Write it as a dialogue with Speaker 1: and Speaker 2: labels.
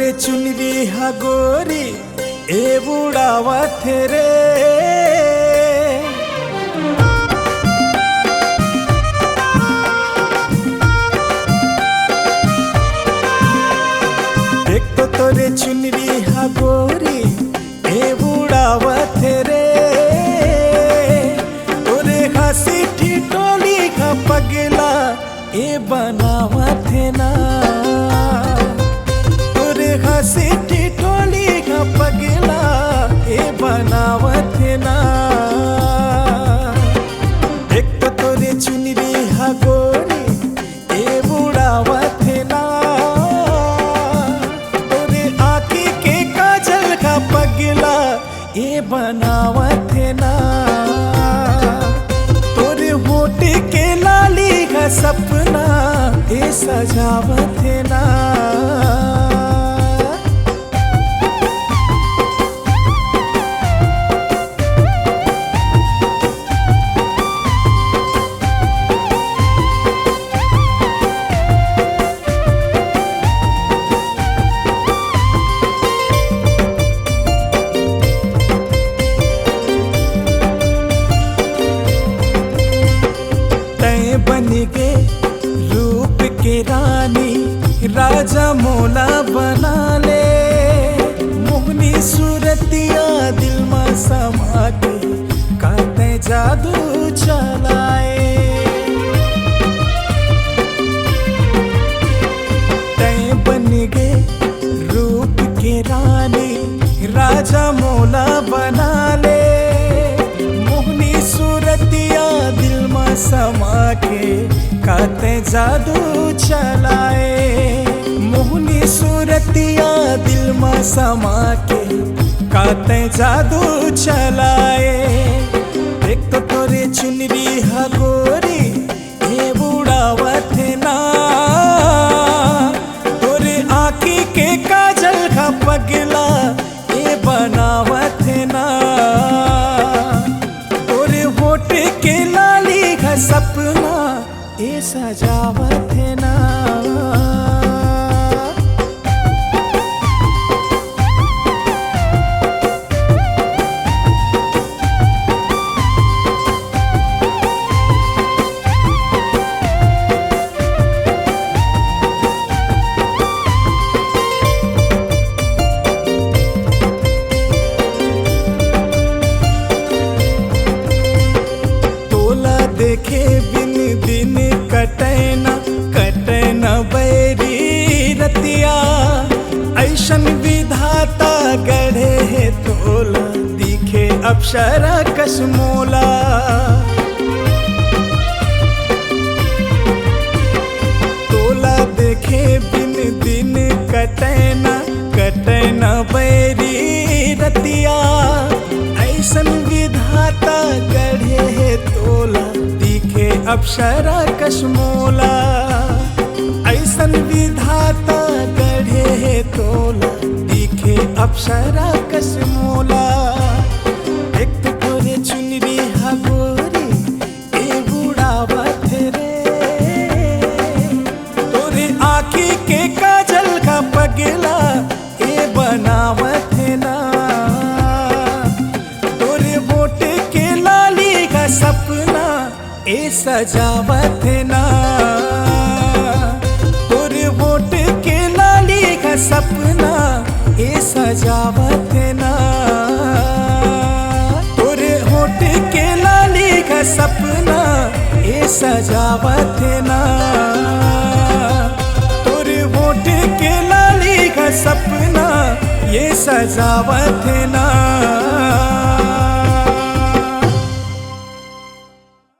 Speaker 1: तोरे चुनरी हा गोरी ए बुढ़ावत रे। एक तो तोरे चुनरी हा गोरी ए बुढ़ावत रे। तोरे हंसी ठिठोली का पगला ए बनावत ना। तोरे हंसी ठिठोली का पगला ए बनावत ना। एक तो तोरे चुनरी हा गोरी ए बुढ़ावत ना। तोरे आँखी के काजल का पगला ए बनावत ना। तोरे होठ के लाली का सपना ए सजावत ना। बन के रूप के रानी राजा मोला बना ले। मोहनी सूरतिया दिल में समा के काते जादू चलाए। तय बन गे रूप के रानी राजा मोला बना ले। मोहनी सूरतिया दिल में समा के काते जादू चलाए। मोहनी सूरतिया दिल में समा के काते जादू चलाए। एक तो तोरे चुनरी हा गोरी ए बुढ़ावत ना। तोरे आँखी के काजल का पगला ए बनावत ना। तोरे होठ के लाली का सपना ए सजावत ना। तोला देखे बिन दिन कटैना बैरी रतिया। ऐसन विधाता गढ़े है तोला दिखे अप्सरा कसमोला। तोला देखे बिन दिन कटैना बैरी रतिया। ऐसन विधाता गढ़े है तोला दिखे अप्सरा कसमोला। ऐसन विधाता गढ़े है तोला दिखे अप्सरा कसमोला। एक तो तोरे चुनरी हा गोरी ए बुढ़ावत रे। तोरे आँखी के काजल का पगला ए बनावत ना। तोरे होठ के लाली का सपना ए सजावत ना। तोरे होठ के लाली का सपना ए सजावत ना। तोरे होठ के लाली का सपना ए सजावत ना। तोरे होठ के लाली का सपना ये सजावत ना।